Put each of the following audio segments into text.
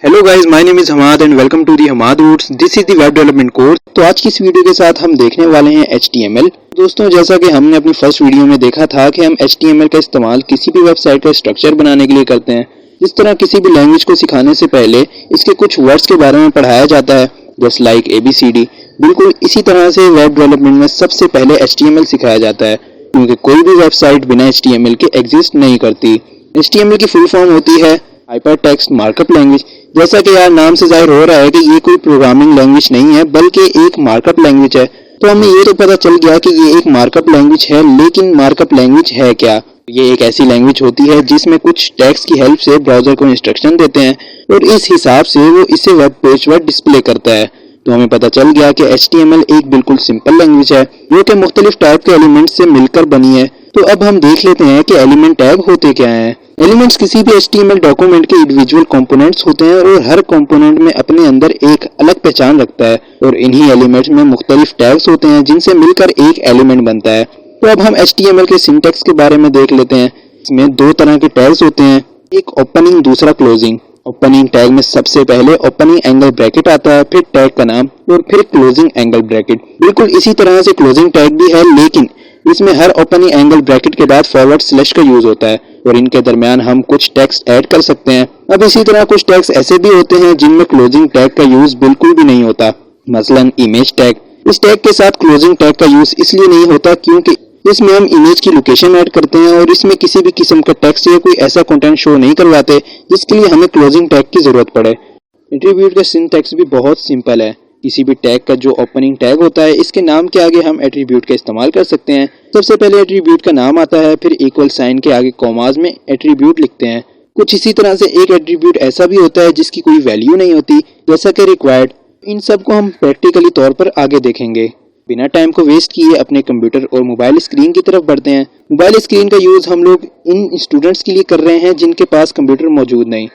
Hello guys, my name is Hamad and welcome to the Hamad roots. This is the web development course. तो आज की इस video के साथ हम देखने वाले हैं HTML। दोस्तों, जैसा कि हमने अपनी फर्स्ट वीडियो में देखा था कि हम HTML का इस्तेमाल किसी भी वेबसाइट का स्ट्रक्चर बनाने के लिए करते हैं। जिस तरह किसी भी लैंग्वेज को सिखाने से पहले इसके कुछ वर्ड्स के बारे में पढ़ाया जाता है, जस्ट लाइक ABCD, बिल्कुल इसी तरह से वेब डेवलपमेंट में सबसे पहले HTML सिखाया जाता है, क्योंकि कोई भी वेबसाइट बिना HTML के एग्जिस्ट नहीं करती। HTML की फुल फॉर्म होती है हाइपर टेक्स्ट मार्कअप लैंग्वेज। जैसा कि यार नाम से जाहिर हो रहा है कि ये कोई प्रोग्रामिंग लैंग्वेज नहीं है बल्कि एक मार्कअप लैंग्वेज है। तो हमें ये तो पता चल गया कि ये एक मार्कअप लैंग्वेज है, लेकिन मार्कअप लैंग्वेज है क्या? ये एक ऐसी लैंग्वेज होती है जिसमें कुछ टैग्स की हेल्प से ब्राउजर को इंस्ट्रक्शन देते हैं और इस हिसाब से वो इसे वेब पेज पर डिस्प्ले करता है। तो हमें पता चल गया कि HTML एक बिल्कुल सिंपल लैंग्वेज है जो कि मुख्तलिफ टाइप के एलिमेंट से मिलकर बनी है। तो अब हम देख लेते हैं कि एलिमेंट टैग होते क्या हैं। एलिमेंट्स किसी भी HTML डॉक्यूमेंट के इंडिविजुअल कंपोनेंट्स होते हैं और हर कंपोनेंट में अपने अंदर एक अलग पहचान रखता है और इन्हीं एलिमेंट्स में मुख्तलिफ टैग्स होते हैं जिनसे मिलकर एक एलिमेंट बनता है। तो अब हम HTML के सिंटैक्स के बारे में देख लेते हैं। इसमें दो तरह के टैग्स होते हैं, एक ओपनिंग, दूसरा क्लोजिंग। ओपनिंग टैग में सबसे पहले ओपनिंग एंगल ब्रैकेट आता है, फिर टैग का नाम और फिर क्लोजिंग एंगल ब्रैकेट। बिल्कुल इसी तरह से क्लोजिंग टैग भी है, लेकिन इसमें हर ओपनिंग एंगल ब्रैकेट के बाद फॉरवर्ड स्लैश का यूज होता है और इनके दरमियान हम कुछ टेक्स्ट ऐड कर सकते हैं। अब इसी तरह कुछ टैग्स ऐसे भी होते हैं जिनमें क्लोजिंग टैग का यूज बिल्कुल भी नहीं होता, मसलन इमेज टैग। इस टैग के साथ क्लोजिंग टैग का यूज इसलिए नहीं होता क्योंकि इसमें हम इमेज की लोकेशन ऐड करते हैं और इसमें किसी भी किस्म का टेक्स्ट या कोई ऐसा कंटेंट शो नहीं करवाते जिसके लिए हमें क्लोजिंग टैग की जरूरत पड़े। एट्रीब्यूट का सिंटैक्स भी बहुत सिंपल है। किसी भी टैग का जो ओपनिंग टैग होता है, इसके नाम के आगे हम एट्रीब्यूट का इस्तेमाल कर सकते हैं। सबसे पहले एट्रीब्यूट का नाम आता है, फिर इक्वल साइन के आगे कॉमास में एट्रीब्यूट लिखते हैं। कुछ इसी तरह से एक एट्रीब्यूट ऐसा भी होता है जिसकी कोई वैल्यू नहीं होती, जैसा कि रिक्वायर्ड। इन सब को हम प्रैक्टिकली तौर पर आगे देखेंगे। बिना टाइम को वेस्ट किए अपने कंप्यूटर और मोबाइल स्क्रीन की तरफ बढ़ते हैं। मोबाइल स्क्रीन का यूज हम लोग इन स्टूडेंट्स के लिए कर रहे हैं जिनके पास कंप्यूटर मौजूद नहीं।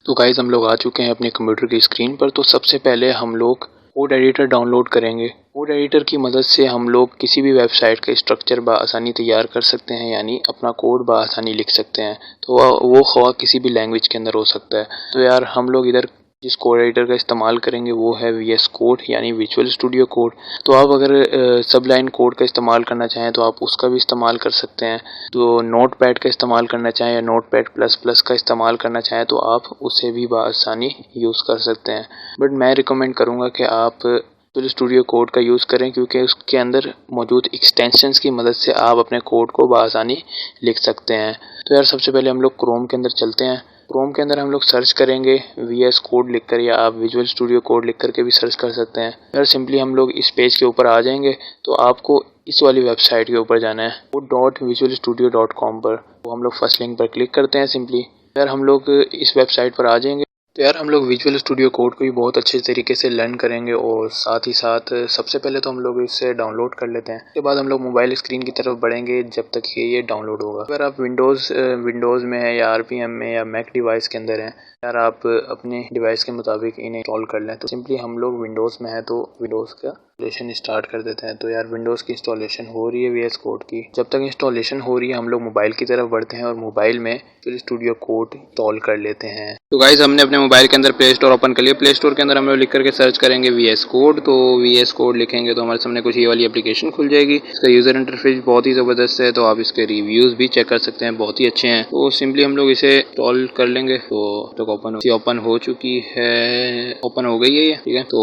तो गाइज हम लोग आ चुके हैं अपने कंप्यूटर की स्क्रीन पर। तो सबसे पहले हम लोग कोड एडिटर डाउनलोड करेंगे। कोड एडिटर की मदद से हम लोग किसी भी वेबसाइट का स्ट्रक्चर बआसानी तैयार कर सकते हैं, यानी अपना कोड बआसानी लिख सकते हैं। तो वो ख्वाह किसी भी लैंग्वेज के अंदर हो सकता है। तो यार हम लोग इधर जिस कोड एडिटर का इस्तेमाल करेंगे वो है VS कोड, यानी विजुअल स्टूडियो कोड। तो आप अगर सब लाइन कोड का इस्तेमाल करना चाहें तो आप उसका भी इस्तेमाल कर सकते हैं। तो नोटपैड का इस्तेमाल करना चाहें या नोटपैड प्लस प्लस का इस्तेमाल करना चाहें तो आप उसे भी बआसानी यूज़ कर सकते हैं। बट मैं रिकमेंड करूँगा कि आप विजुअल स्टूडियो कोड का यूज़ करें, क्योंकि उसके अंदर मौजूद एक्सटेंशंस की मदद से आप अपने कोड को बआसानी लिख सकते हैं। तो यार सबसे पहले हम लोग क्रोम के अंदर चलते हैं। क्रोम के अंदर हम लोग सर्च करेंगे VS कोड लिखकर, या आप विजुअल स्टूडियो कोड लिख करके भी सर्च कर सकते हैं। यार सिंपली हम लोग इस पेज के ऊपर आ जाएंगे तो आपको इस वाली वेबसाइट के ऊपर जाना है, code.visualstudio.com पर। तो हम लोग फर्स्ट लिंक पर क्लिक करते हैं सिंपली। यार हम लोग इस वेबसाइट पर आ जाएंगे। तो यार हम लोग विजुअल स्टूडियो कोड को भी बहुत अच्छे तरीके से लर्न करेंगे और साथ ही साथ सबसे पहले तो हम लोग इसे डाउनलोड कर लेते हैं। उसके बाद हम लोग मोबाइल स्क्रीन की तरफ बढ़ेंगे जब तक कि ये डाउनलोड होगा। अगर आप विंडोज़ में है या RPM में या मैक डिवाइस के अंदर हैं, यार आप अपने डिवाइस के मुताबिक इन्हें इंस्टॉल कर लें। तो सिंपली हम लोग विंडोज़ में है तो विंडोज़ का इंस्टॉलेशन स्टार्ट कर देते हैं। तो यार विंडोज़ की इंस्टॉलेशन हो रही है VS कोड की। जब तक इंस्टॉलेशन हो रही है हम लोग मोबाइल की तरफ बढ़ते हैं और मोबाइल में विजुअल स्टूडियो कोड इंस्टॉल कर लेते हैं। तो गाइस हमने अपने मोबाइल के अंदर प्ले स्टोर ओपन कर लिया। प्ले स्टोर के अंदर हम लोग लिख करके सर्च करेंगे VS कोड। तो VS कोड लिखेंगे तो हमारे सामने कुछ ये वाली एप्लीकेशन खुल जाएगी। इसका यूज़र इंटरफेस बहुत ही ज़बरदस्त है, तो आप इसके रिव्यूज़ भी चेक कर सकते हैं, बहुत ही अच्छे हैं। तो सिंपली हम लोग इसे इंस्टॉल कर लेंगे। तो ओपन हो चुकी है, ओपन हो गई है ये, ठीक है। तो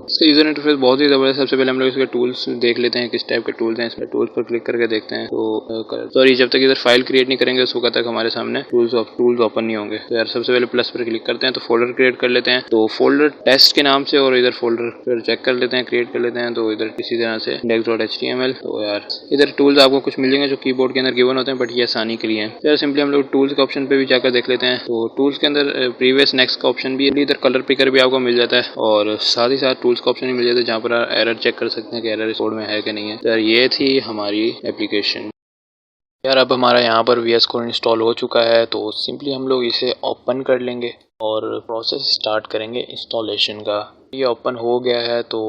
इसका यूज़र इंटरफेस बहुत ही ज़बरदस्त। सबसे पहले हम लोग इसके टूल्स देख लेते हैं, किस टाइप के टूल्स हैं। इसमें टूल्स पर क्लिक करके देखते हैं। तो सॉरी, जब तक इधर फाइल क्रिएट नहीं करेंगे उस वक्त तक हमारे सामने टूल्स ओपन नहीं होंगे। तो यार सबसे पहले प्लस पर क्लिक करते हैं तो फोल्डर क्रिएट कर लेते हैं। तो फोल्डर टेस्ट के नाम से, और इधर फोल्डर फिर चेक कर लेते हैं, क्रिएट कर लेते हैं। तो इधर किसी तरह से index.html। तो यार इधर टूल्स आपको कुछ मिल जाएंगे जो कीबोर्ड के अंदर गिवन होते हैं, बट ये आसानी के लिए हैं। तो यार सिंपली हम लोग टूल्स के ऑप्शन पे भी जाकर देख लेते हैं। तो टूल्स के अंदर प्रीवियस नेक्स्ट का ऑप्शन भी है। इधर कलर पिकर भी आपको मिल जाता है और साथ ही साथ टूल्स का ऑप्शन भी मिल जाता है जहाँ पर एरर चेक कर सकते हैं कि एरर कोड में है कि नहीं है। तो यार ये थी हमारी एप्लीकेशन। यार अब हमारा यहाँ पर VS कोड इंस्टॉल हो चुका है। तो सिंपली हम लोग इसे ओपन कर लेंगे और प्रोसेस स्टार्ट करेंगे इंस्टॉलेशन का। ये ओपन हो गया है। तो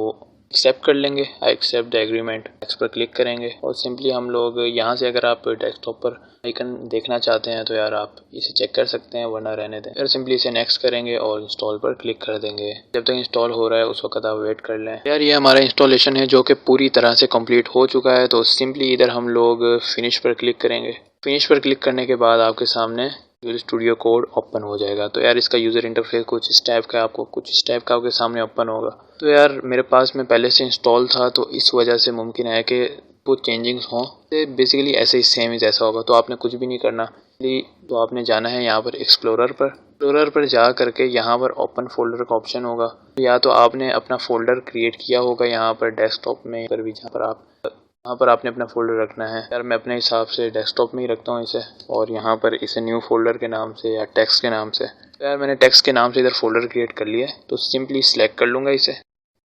एक्सेप्ट कर लेंगे। I accept the agreement, next पर क्लिक करेंगे और सिंपली हम लोग यहाँ से अगर आप डेस्कटॉप पर आइकन देखना चाहते हैं तो यार आप इसे चेक कर सकते हैं, वरना रहने दें। यार सिंपली इसे नेक्स्ट करेंगे और इंस्टॉल पर क्लिक कर देंगे। जब तक इंस्टॉल हो रहा है उस वक्त आप वेट कर लें। यार ये हमारा इंस्टॉलेशन है जो कि पूरी तरह से कंप्लीट हो चुका है। तो सिंपली इधर हम लोग फिनिश पर क्लिक करेंगे। फिनिश पर क्लिक करने के बाद आपके सामने विजुअल स्टूडियो कोड ओपन हो जाएगा। तो यार इसका यूज़र इंटरफेस कुछ इस टाइप का आपके सामने ओपन होगा। तो यार मेरे पास में पहले से इंस्टॉल था तो इस वजह से मुमकिन है कि वो चेंजिंग्स हों। तो बेसिकली ऐसे ही सेम ही जैसा होगा। तो आपने कुछ भी नहीं करना, तो आपने जाना है यहाँ पर एक्सप्लोरर पर जा करके यहाँ पर ओपन फोल्डर का ऑप्शन होगा। या तो आपने अपना फोल्डर क्रिएट किया होगा यहाँ पर डेस्कटॉप में, पर भी यहाँ पर आपने अपना फोल्डर रखना है। यार मैं अपने हिसाब से डेस्कटॉप में ही रखता हूँ इसे, और यहाँ पर इसे न्यू फोल्डर के नाम से या टेक्स्ट के नाम से। यार मैंने टेक्स्ट के नाम से इधर फोल्डर क्रिएट कर लिया है, तो सिंपली सिलेक्ट कर लूँगा इसे।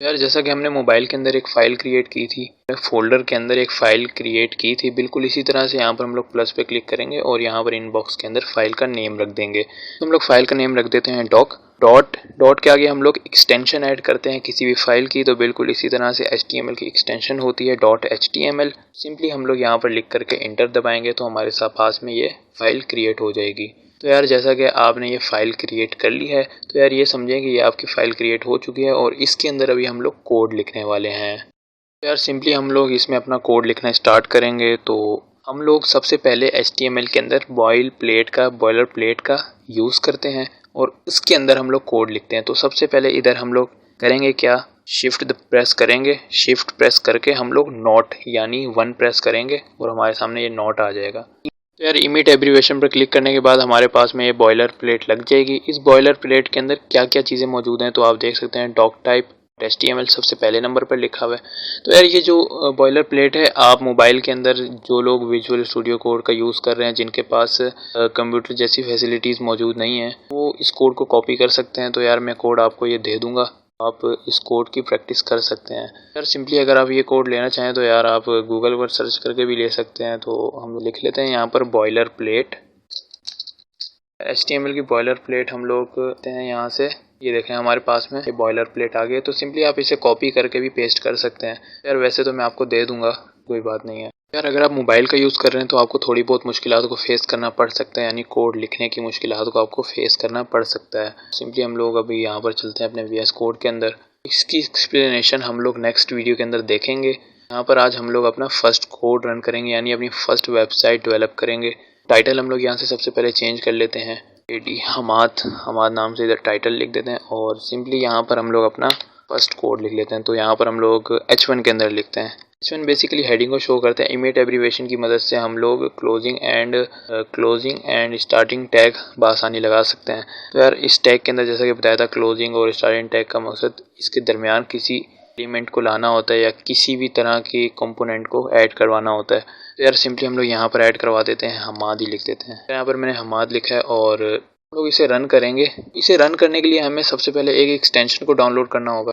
यार जैसा कि हमने मोबाइल के अंदर एक फ़ाइल क्रिएट की थी, फोल्डर के अंदर एक फ़ाइल क्रिएट की थी, बिल्कुल इसी तरह से यहाँ पर हम लोग प्लस पे क्लिक करेंगे और यहाँ पर इनबॉक्स के अंदर फ़ाइल का नेम रख देंगे। तो हम लोग फ़ाइल का नेम रख देते हैं डॉट के आगे हम लोग एक्सटेंशन ऐड करते हैं किसी भी फाइल की। तो बिल्कुल इसी तरह से HTML की एक्सटेंशन होती है .html। सिंपली हम लोग यहाँ पर लिख करके इंटर दबाएंगे तो हमारे साथ पास में ये फाइल क्रिएट हो जाएगी। तो यार जैसा कि आपने ये फ़ाइल क्रिएट कर ली है, तो यार ये समझें कि ये आपकी फ़ाइल क्रिएट हो चुकी है और इसके अंदर अभी हम लोग कोड लिखने वाले हैं। तो यार सिंपली हम लोग इसमें अपना कोड लिखना स्टार्ट करेंगे। तो हम लोग सबसे पहले HTML के अंदर बॉयलर प्लेट का यूज़ करते हैं और उसके अंदर हम लोग कोड लिखते हैं। तो सबसे पहले इधर हम लोग करेंगे क्या, शिफ्ट प्रेस करेंगे। शिफ्ट प्रेस करके हम लोग नॉट यानी 1 प्रेस करेंगे और हमारे सामने ये नॉट आ जाएगा। तो यार इमिट एब्रीवेशन पर क्लिक करने के बाद हमारे पास में ये बॉयलर प्लेट लग जाएगी। इस बॉयलर प्लेट के अंदर क्या क्या चीज़ें मौजूद हैं तो आप देख सकते हैं। डॉक टाइप HTML सबसे पहले नंबर पर लिखा हुआ है। तो यार ये जो बॉयलर प्लेट है, आप मोबाइल के अंदर जो लोग विजुअल स्टूडियो कोड का यूज़ कर रहे हैं, जिनके पास कंप्यूटर जैसी फैसिलिटीज़ मौजूद नहीं है, वो इस कोड को कॉपी कर सकते हैं। तो यार मैं कोड आपको ये दे दूंगा, आप इस कोड की प्रैक्टिस कर सकते हैं। यार सिंपली अगर आप ये कोड लेना चाहें तो यार आप गूगल पर सर्च करके भी ले सकते हैं। तो हम लिख लेते हैं यहाँ पर बॉयलर प्लेट, HTML की बॉयलर प्लेट हम लोग करते हैं यहाँ से। ये देखें हमारे पास में ये बॉयलर प्लेट आ गई। तो सिंपली आप इसे कॉपी करके भी पेस्ट कर सकते हैं। यार वैसे तो मैं आपको दे दूंगा, कोई बात नहीं है। यार अगर आप मोबाइल का यूज़ कर रहे हैं तो आपको थोड़ी बहुत मुश्किलात को फेस करना पड़ सकता है, यानी कोड लिखने की मुश्किलात को आपको फेस करना पड़ सकता है। सिंपली हम लोग अभी यहाँ पर चलते हैं अपने VS कोड के अंदर। इसकी एक्सप्लेनेशन हम लोग नेक्स्ट वीडियो के अंदर देखेंगे। यहाँ पर आज हम लोग अपना फर्स्ट कोड रन करेंगे, यानी अपनी फर्स्ट वेबसाइट डेवलप करेंगे। टाइटल हम लोग यहाँ से सबसे पहले चेंज कर लेते हैं, हमाद नाम से इधर टाइटल लिख देते हैं और सिंपली यहाँ पर हम लोग अपना फर्स्ट कोड लिख लेते हैं। तो यहाँ पर हम लोग H1 के अंदर लिखते हैं। H1 बेसिकली हेडिंग को शो करते हैं। इमेट एब्रीवेशन की मदद से हम लोग क्लोजिंग एंड स्टार्टिंग टैग बआसानी लगा सकते हैं। तो यार इस टैग के अंदर जैसा कि बताया था, क्लोजिंग और स्टार्टिंग टैग का मकसद इसके दरमियान किसी एलिमेंट को लाना होता है या किसी भी तरह की कंपोनेंट को ऐड करवाना होता है। तो यार सिंपली हम लोग यहाँ पर ऐड करवा देते हैं, हमाद ही लिख देते हैं। यहाँ पर मैंने हमाद लिखा है और हम लोग इसे रन करेंगे। इसे रन करने के लिए हमें सबसे पहले एक एक्सटेंशन को डाउनलोड करना होगा।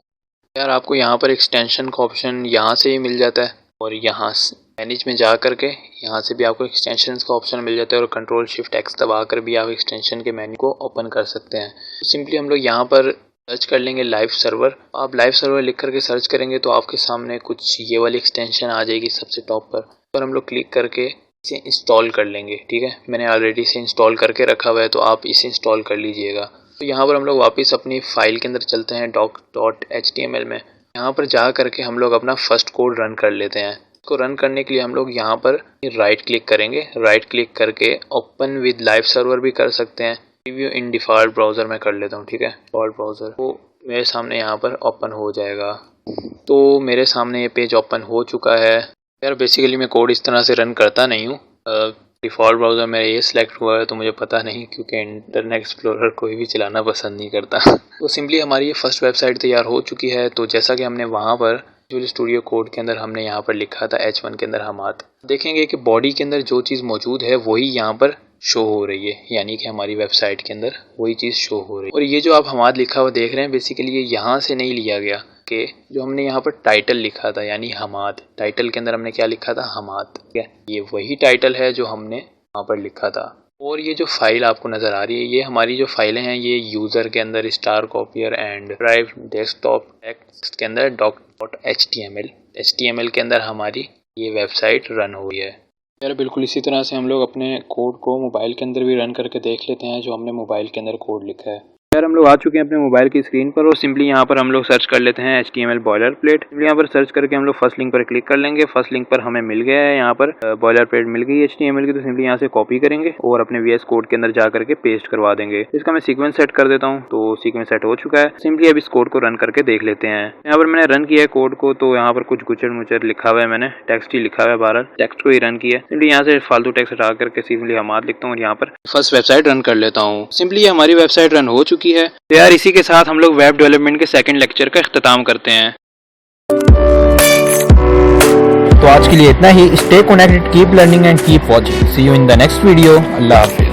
यार आपको यहाँ पर एक्सटेंशन का ऑप्शन यहाँ से ही मिल जाता है और यहाँ मैनेज में जा करके यहाँ से भी आपको एक्सटेंशन का ऑप्शन मिल जाता है और Ctrl+Shift+X दबा कर भी आप एक्सटेंशन के मेन्यू को ओपन कर सकते हैं। तो सिंपली हम लोग यहाँ पर सर्च कर लेंगे लाइव सर्वर। आप लाइव सर्वर लिख करके सर्च करेंगे तो आपके सामने कुछ ये वाली एक्सटेंशन आ जाएगी सबसे टॉप पर हम लोग क्लिक करके इसे इंस्टॉल कर लेंगे। ठीक है, मैंने ऑलरेडी इसे इंस्टॉल करके रखा हुआ है, तो आप इसे इंस्टॉल कर लीजिएगा। तो यहाँ पर हम लोग वापस अपनी फाइल के अंदर चलते हैं doc.html में। यहाँ पर जा करके हम लोग अपना फर्स्ट कोड रन कर लेते हैं। इसको रन करने के लिए हम लोग यहाँ पर राइट क्लिक करेंगे। राइट क्लिक करके ओपन विद लाइव सर्वर भी कर सकते हैं। रिव्यू इन डिफ़ॉल्ट ब्राउज़र में कर लेता हूँ। ठीक है, डिफ़ॉल्ट ब्राउज़र तो मेरे सामने यहाँ पर ओपन हो जाएगा। तो मेरे सामने ये पेज ओपन हो चुका है। यार बेसिकली मैं कोड इस तरह से रन करता नहीं हूँ। डिफ़ॉल्ट ब्राउज़र मेरा ये सिलेक्ट हुआ है तो मुझे पता नहीं, क्योंकि इंटरनेट एक्सप्लोरर कोई भी चलाना पसंद नहीं करता। तो सिंपली हमारी ये फर्स्ट वेबसाइट तैयार हो चुकी है। तो जैसा कि हमने वहाँ पर विजुअल स्टूडियो कोड के अंदर हमने यहाँ पर लिखा था H1 के अंदर हमाद, देखेंगे कि बॉडी के अंदर जो चीज़ मौजूद है वही यहाँ पर शो हो रही है, यानी कि हमारी वेबसाइट के अंदर वही चीज़ शो हो रही है। और ये जो आप हमाद लिखा हुआ देख रहे हैं, बेसिकली ये यहाँ से नहीं लिया गया कि जो हमने यहाँ पर टाइटल लिखा था, यानी हमाद, टाइटल के अंदर हमने क्या लिखा था, हमाद। ठीक है, ये वही टाइटल है जो हमने वहाँ पर लिखा था। और ये जो फाइल आपको नज़र आ रही है, ये हमारी जो फाइलें हैं, ये यूज़र के अंदर star copier and drive desktop text के अंदर doc.html के अंदर हमारी ये वेबसाइट रन हुई है। यार बिल्कुल इसी तरह से हम लोग अपने कोड को मोबाइल के अंदर भी रन करके देख लेते हैं, जो हमने मोबाइल के अंदर कोड लिखा है। यार हम लोग आ चुके हैं अपने मोबाइल की स्क्रीन पर और सिंपली यहाँ पर हम लोग सर्च कर लेते हैं HTML बॉयलर प्लेट। सिंपली यहाँ पर सर्च करके हम लोग फर्स्ट लिंक पर क्लिक कर लेंगे। फर्स्ट लिंक पर हमें मिल गया है, यहाँ पर बॉयलर प्लेट मिल गई HTML की, तो सिंपली यहाँ से कॉपी करेंगे और अपने VS कोड के अंदर जा करके पेस्ट करवा देंगे। इसका मैं सीक्वेंस सेट कर देता हूँ, तो सीक्वेंस सेट हो चुका है। सिंपली अब इस कोड को रन करके देख लेते हैं। यहाँ पर मैंने रन किया है कोड को, तो यहाँ पर कुछ गुचर मुचर लिखा हुआ है, मैंने टेक्स्ट ही लिखा हुआ है, बहरहाल टेक्स्ट को ही रन किया है। सिंपली यहाँ से फालतू टेक्स्ट हटा करके सिंपली हमाद लिखता हूँ और यहाँ पर फर्स्ट वेबसाइट रन कर लेता हूँ। सिंपली ये हमारी वेबसाइट रन हो चुकी है। तो यार इसी के साथ हम लोग वेब डेवलपमेंट के सेकंड लेक्चर का इख्तिताम करते हैं। तो आज के लिए इतना ही। Stay connected, keep learning and keep watching. See you in the next video. अल्लाह हाफिज़।